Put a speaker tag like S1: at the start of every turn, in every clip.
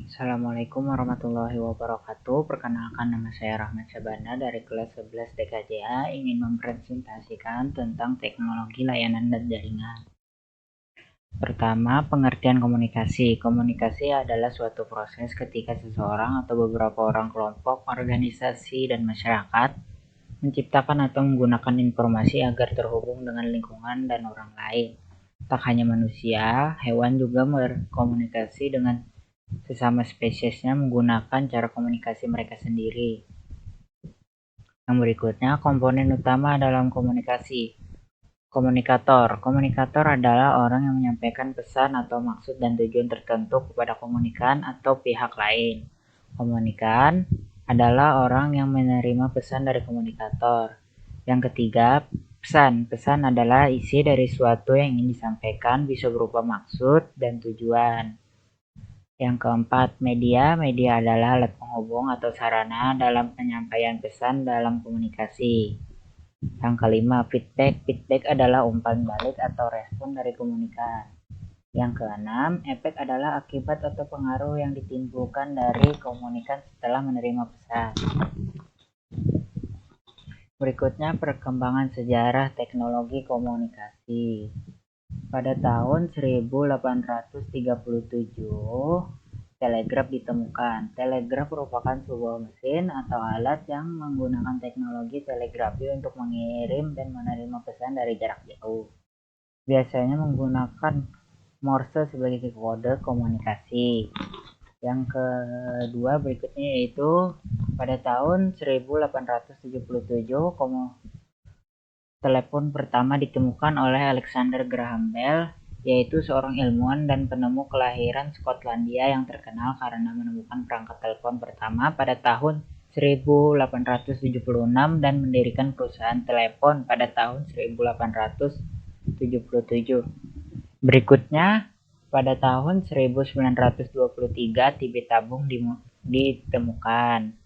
S1: Assalamualaikum warahmatullahi wabarakatuh. Perkenalkan, nama saya Rahmat Syabana dari kelas 11 TKJA, ingin mempresentasikan tentang teknologi layanan dan jaringan. Pertama, pengertian komunikasi. Komunikasi adalah suatu proses ketika seseorang atau beberapa orang, kelompok, organisasi, dan masyarakat menciptakan atau menggunakan informasi agar terhubung dengan lingkungan dan orang lain. Tak hanya manusia, hewan juga berkomunikasi dengan sesama spesiesnya menggunakan cara komunikasi mereka sendiri. Yang berikutnya, komponen utama dalam komunikasi. Komunikator. Komunikator adalah orang yang menyampaikan pesan atau maksud dan tujuan tertentu kepada komunikan atau pihak lain. Komunikan adalah orang yang menerima pesan dari komunikator. Yang ketiga, pesan. Pesan adalah isi dari suatu yang ingin disampaikan, bisa berupa maksud dan tujuan. Yang keempat, media. Media adalah alat penghubung atau sarana dalam penyampaian pesan dalam komunikasi. Yang kelima, feedback. Feedback adalah umpan balik atau respon dari komunikan. Yang keenam, efek adalah akibat atau pengaruh yang ditimbulkan dari komunikan setelah menerima pesan. Berikutnya, perkembangan sejarah teknologi komunikasi. Pada tahun 1837, telegraf ditemukan. Telegraf merupakan sebuah mesin atau alat yang menggunakan teknologi telegrafi untuk mengirim dan menerima pesan dari jarak jauh. Biasanya menggunakan Morse sebagai kode komunikasi. Yang kedua berikutnya yaitu pada tahun 1877, telepon pertama ditemukan oleh Alexander Graham Bell, yaitu seorang ilmuwan dan penemu kelahiran Skotlandia yang terkenal karena menemukan perangkat telepon pertama pada tahun 1876 dan mendirikan perusahaan telepon pada tahun 1877. Berikutnya, pada tahun 1923, TV tabung ditemukan.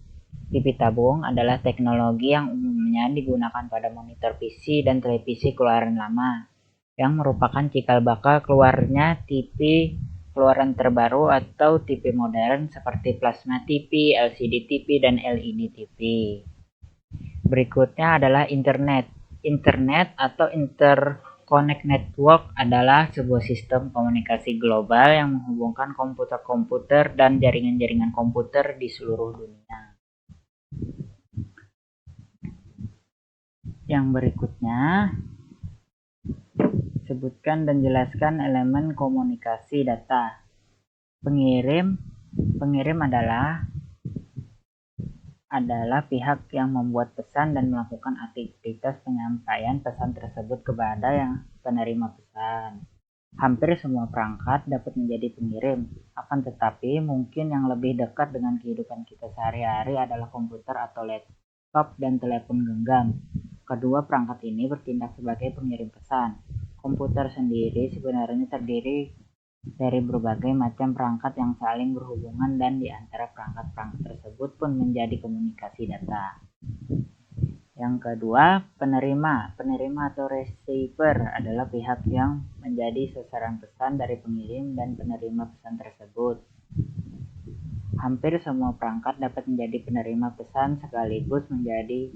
S1: TV tabung adalah teknologi yang umumnya digunakan pada monitor PC dan televisi keluaran lama, yang merupakan cikal bakal keluarnya TV keluaran terbaru atau TV modern seperti plasma TV, LCD TV, dan LED TV. Berikutnya adalah internet. Internet atau Interconnect Network adalah sebuah sistem komunikasi global yang menghubungkan komputer-komputer dan jaringan-jaringan komputer di seluruh dunia. Yang berikutnya, sebutkan dan jelaskan elemen komunikasi data. Pengirim adalah pihak yang membuat pesan dan melakukan aktivitas penyampaian pesan tersebut kepada yang penerima pesan. Hampir semua perangkat dapat menjadi pengirim, akan tetapi mungkin yang lebih dekat dengan kehidupan kita sehari-hari adalah komputer atau laptop dan telepon genggam. Kedua perangkat ini bertindak sebagai pengirim pesan. Komputer sendiri sebenarnya terdiri dari berbagai macam perangkat yang saling berhubungan, dan di antara perangkat-perangkat tersebut pun menjadi komunikasi data. Yang kedua, penerima. Penerima atau receiver adalah pihak yang menjadi sasaran pesan dari pengirim dan penerima pesan tersebut. Hampir semua perangkat dapat menjadi penerima pesan sekaligus menjadi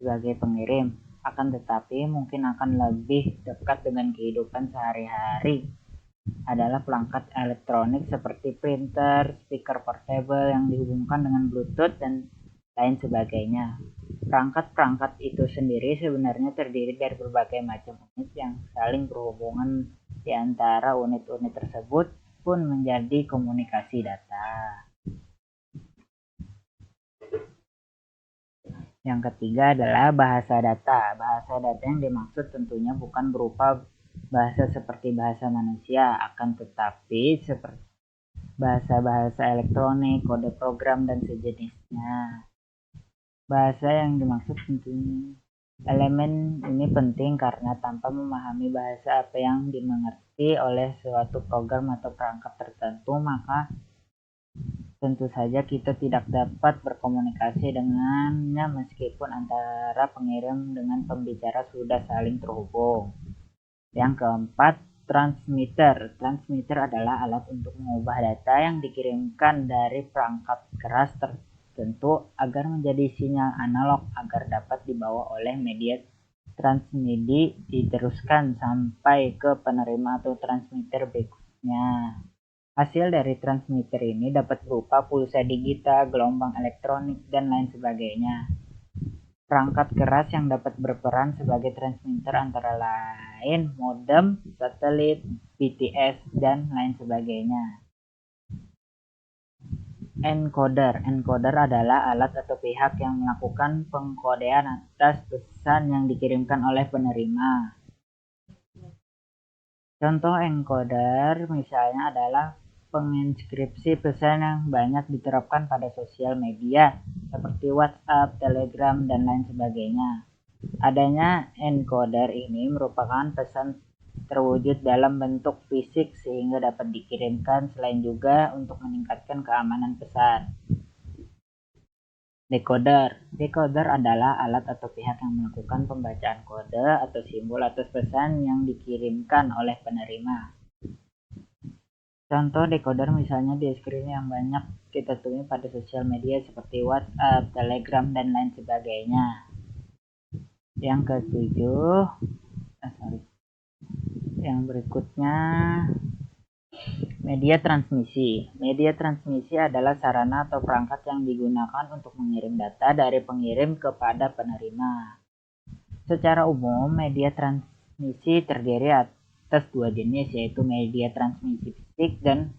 S1: sebagai pengirim, akan tetapi mungkin akan lebih dekat dengan kehidupan sehari-hari adalah perangkat elektronik seperti printer, speaker portable yang dihubungkan dengan Bluetooth, dan lain sebagainya. Perangkat-perangkat itu sendiri sebenarnya terdiri dari berbagai macam unit yang saling berhubungan. Di antara unit-unit tersebut pun menjadi komunikasi data. Yang ketiga adalah bahasa data. Bahasa data yang dimaksud tentunya bukan berupa bahasa seperti bahasa manusia, akan tetapi seperti bahasa-bahasa elektronik, kode program, dan sejenisnya. Bahasa yang dimaksud tentunya elemen ini penting karena tanpa memahami bahasa apa yang dimengerti oleh suatu program atau perangkat tertentu, maka tentu saja kita tidak dapat berkomunikasi dengannya meskipun antara pengirim dengan pembicara sudah saling terhubung. Yang keempat, Transmitter. Transmitter adalah alat untuk mengubah data yang dikirimkan dari perangkat keras tertentu agar menjadi sinyal analog agar dapat dibawa oleh media transmedi diteruskan sampai ke penerima atau transmitter berikutnya. Hasil dari transmitter ini dapat berupa pulsa digital, gelombang elektronik, dan lain sebagainya. Perangkat keras yang dapat berperan sebagai transmitter antara lain modem, satelit, BTS, dan lain sebagainya. Encoder. Encoder adalah alat atau pihak yang melakukan pengkodean atas pesan yang dikirimkan oleh penerima. Contoh encoder misalnya adalah penginskripsi pesan yang banyak diterapkan pada sosial media seperti WhatsApp, Telegram, dan lain sebagainya. Adanya encoder ini merupakan pesan terwujud dalam bentuk fisik sehingga dapat dikirimkan selain juga untuk meningkatkan keamanan pesan. Decoder. Decoder adalah alat atau pihak yang melakukan pembacaan kode atau simbol atas pesan yang dikirimkan oleh penerima. Contoh decoder misalnya di screen yang banyak kita temui pada sosial media seperti WhatsApp, Telegram, dan lain sebagainya. Yang ketujuh, yang berikutnya, media transmisi. Media transmisi adalah sarana atau perangkat yang digunakan untuk mengirim data dari pengirim kepada penerima. Secara umum, media transmisi terdiri atas dua jenis, yaitu media transmisi fisik dan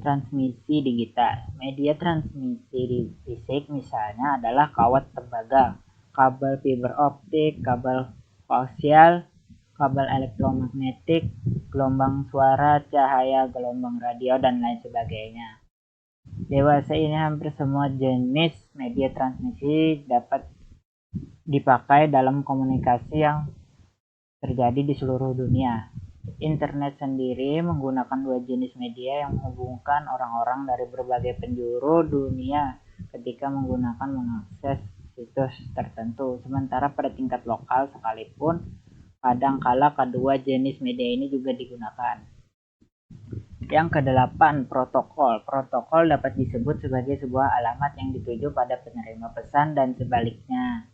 S1: transmisi digital. Media transmisi fisik misalnya adalah kawat tembaga, kabel fiber optik, kabel koaksial, kabel elektromagnetik, gelombang suara, cahaya, gelombang radio, dan lain sebagainya. Dewasa ini hampir semua jenis media transmisi dapat dipakai dalam komunikasi yang terjadi di seluruh dunia. Internet sendiri menggunakan dua jenis media yang menghubungkan orang-orang dari berbagai penjuru dunia ketika mengakses situs tertentu. Sementara pada tingkat lokal sekalipun, kadangkala kedua jenis media ini juga digunakan. Yang kedelapan, protokol. Protokol dapat disebut sebagai sebuah alamat yang dituju pada penerima pesan dan sebaliknya.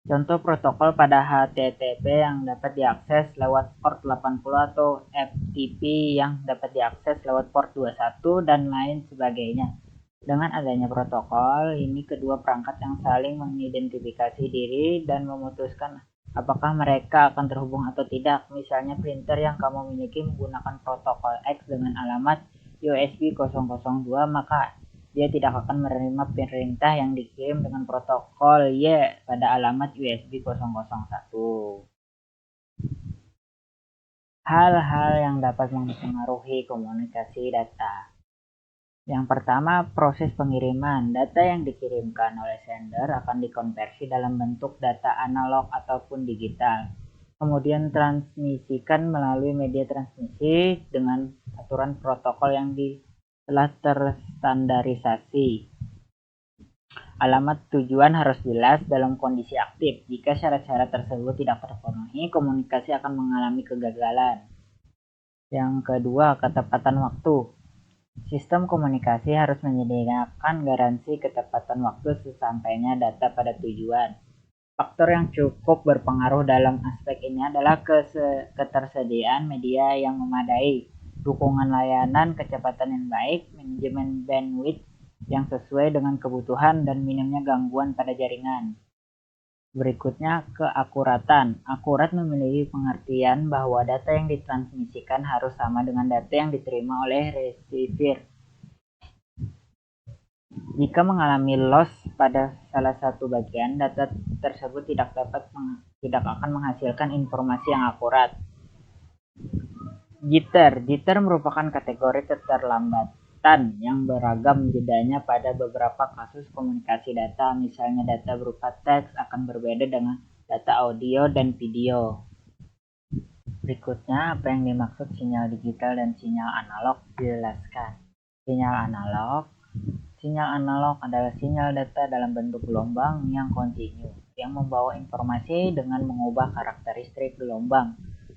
S1: Contoh protokol pada HTTP yang dapat diakses lewat port 80 atau FTP yang dapat diakses lewat port 21 dan lain sebagainya. Dengan adanya protokol, ini kedua perangkat yang saling mengidentifikasi diri dan memutuskan apakah mereka akan terhubung atau tidak. Misalnya printer yang kamu miliki menggunakan protokol X dengan alamat USB 002, maka dia tidak akan menerima perintah yang dikirim dengan protokol Y pada alamat USB 001. Hal-hal yang dapat mempengaruhi komunikasi data. Yang pertama, proses pengiriman. Data yang dikirimkan oleh sender akan dikonversi dalam bentuk data analog ataupun digital. Kemudian transmisikan melalui media transmisi dengan aturan protokol yang telah terstandarisasi. Alamat tujuan harus jelas dalam kondisi aktif. Jika syarat-syarat tersebut tidak terpenuhi, komunikasi akan mengalami kegagalan. Yang kedua, ketepatan waktu. Sistem komunikasi harus menyediakan garansi ketepatan waktu sesampainya data pada tujuan. Faktor yang cukup berpengaruh dalam aspek ini adalah ketersediaan media yang memadai, dukungan layanan kecepatan yang baik, manajemen bandwidth yang sesuai dengan kebutuhan, dan minimnya gangguan pada jaringan. Berikutnya, keakuratan. Akurat memiliki pengertian bahwa data yang ditransmisikan harus sama dengan data yang diterima oleh receiver. Jika mengalami loss pada salah satu bagian, data tersebut tidak akan menghasilkan informasi yang akurat. Jitter. Jitter merupakan kategori keterlambatan yang beragam jedanya pada beberapa kasus komunikasi data. Misalnya data berupa teks akan berbeda dengan data audio dan video. Berikutnya, apa yang dimaksud sinyal digital dan sinyal analog dijelaskan. Sinyal analog adalah sinyal data dalam bentuk gelombang yang kontinu, yang membawa informasi dengan mengubah karakteristik gelombang.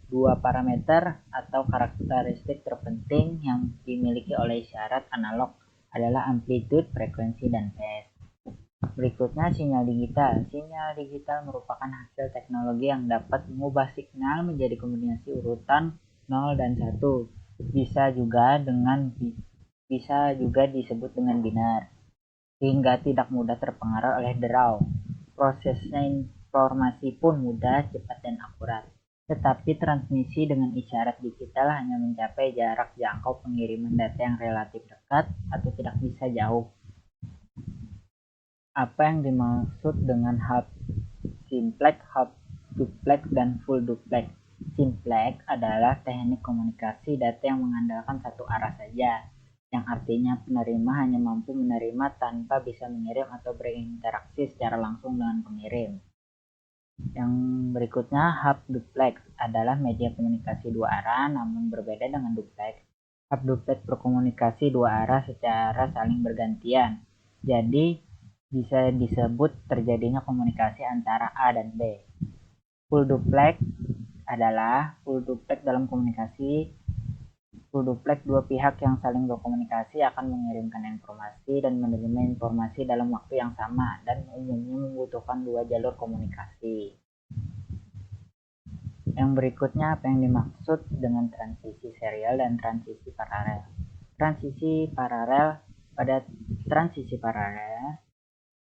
S1: Dua parameter atau karakteristik terpenting yang dimiliki oleh isyarat analog adalah amplitude, frekuensi, dan phase. Berikutnya sinyal digital. Sinyal digital merupakan hasil teknologi yang dapat mengubah signal menjadi kombinasi urutan 0 dan 1. Bisa juga disebut dengan binar, sehingga tidak mudah terpengaruh oleh draw. Prosesnya informasi pun mudah, cepat, dan akurat. Tetapi transmisi dengan isyarat digital hanya mencapai jarak jangkau pengiriman data yang relatif dekat atau tidak bisa jauh. Apa yang dimaksud dengan half simplex, half duplex, dan full duplex? Simplex adalah teknik komunikasi data yang mengandalkan satu arah saja, yang artinya penerima hanya mampu menerima tanpa bisa mengirim atau berinteraksi secara langsung dengan pengirim. Yang berikutnya, half duplex adalah media komunikasi dua arah namun berbeda dengan duplex. Half duplex berkomunikasi dua arah secara saling bergantian. Jadi bisa disebut terjadinya komunikasi antara A dan B. Full duplex adalah full duplex dalam komunikasi. Full duplex, dua pihak yang saling berkomunikasi akan mengirimkan informasi dan menerima informasi dalam waktu yang sama dan umumnya membutuhkan dua jalur komunikasi. Yang berikutnya, apa yang dimaksud dengan transisi serial dan transisi paralel? Pada transisi paralel,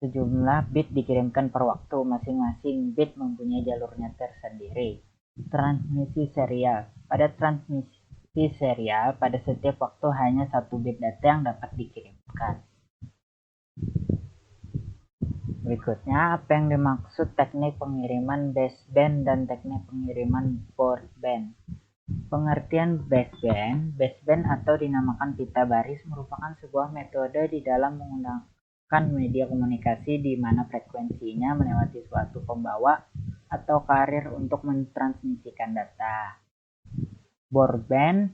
S1: sejumlah bit dikirimkan per waktu, masing-masing bit mempunyai jalurnya tersendiri. Transmisi serial. Pada transmisi serial, pada setiap waktu hanya satu bit data yang dapat dikirimkan. Berikutnya, apa yang dimaksud teknik pengiriman baseband dan teknik pengiriman broadband? Pengertian baseband atau dinamakan pita baris merupakan sebuah metode di dalam menggunakan media komunikasi di mana frekuensinya melewati suatu pembawa atau carrier untuk mentransmisikan data. Broadband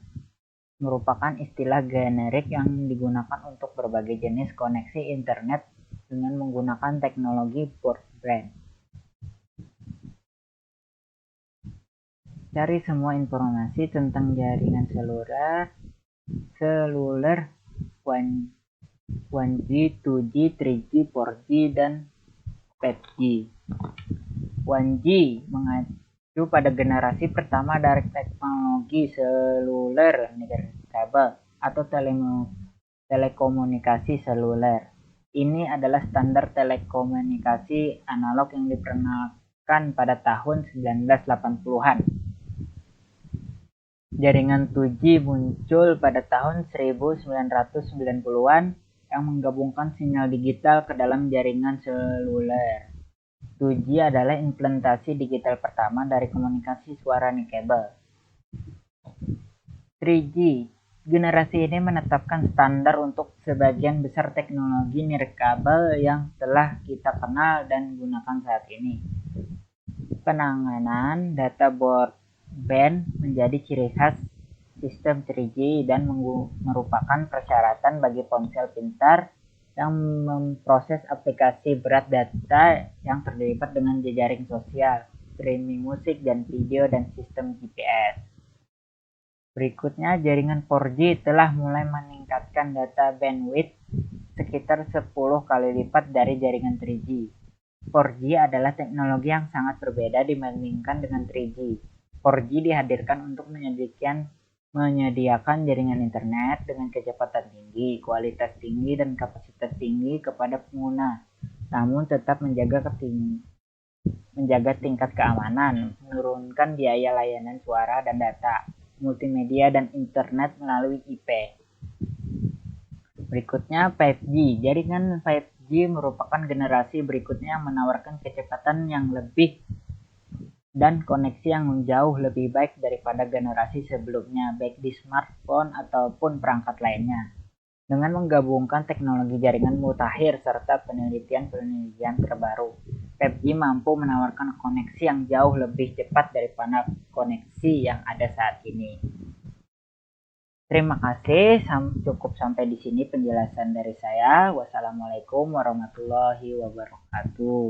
S1: merupakan istilah generik yang digunakan untuk berbagai jenis koneksi internet dengan menggunakan teknologi broadband. Cari semua informasi tentang jaringan seluler 1G, 2G, 3G, 4G, dan 5G. 1G mengacu pada generasi pertama dari teknologi seluler nirkabel atau telekomunikasi seluler. Ini adalah standar telekomunikasi analog yang diperkenalkan pada tahun 1980-an. Jaringan 2G muncul pada tahun 1990-an yang menggabungkan sinyal digital ke dalam jaringan seluler. 2G adalah implementasi digital pertama dari komunikasi suara nirkabel. 3G. Generasi ini menetapkan standar untuk sebagian besar teknologi nirkabel yang telah kita kenal dan gunakan saat ini. Penanganan data broadband menjadi ciri khas sistem 3G dan merupakan persyaratan bagi ponsel pintar yang memproses aplikasi berat data yang terlibat dengan jejaring sosial, streaming musik dan video, dan sistem GPS. Berikutnya, jaringan 4G telah mulai meningkatkan data bandwidth sekitar 10 kali lipat dari jaringan 3G. 4G adalah teknologi yang sangat berbeda dibandingkan dengan 3G. 4G dihadirkan untuk menyediakan jaringan internet dengan kecepatan tinggi, kualitas tinggi, dan kapasitas tinggi kepada pengguna, namun tetap menjaga tingkat keamanan, menurunkan biaya layanan suara dan data, multimedia, dan internet melalui IP. Berikutnya 5G. Jaringan 5G merupakan generasi berikutnya yang menawarkan kecepatan yang lebih dan koneksi yang jauh lebih baik daripada generasi sebelumnya, baik di smartphone ataupun perangkat lainnya. Dengan menggabungkan teknologi jaringan mutakhir serta penelitian terbaru, 5G mampu menawarkan koneksi yang jauh lebih cepat daripada koneksi yang ada saat ini. Terima kasih, cukup sampai di sini penjelasan dari saya. Wassalamualaikum warahmatullahi wabarakatuh.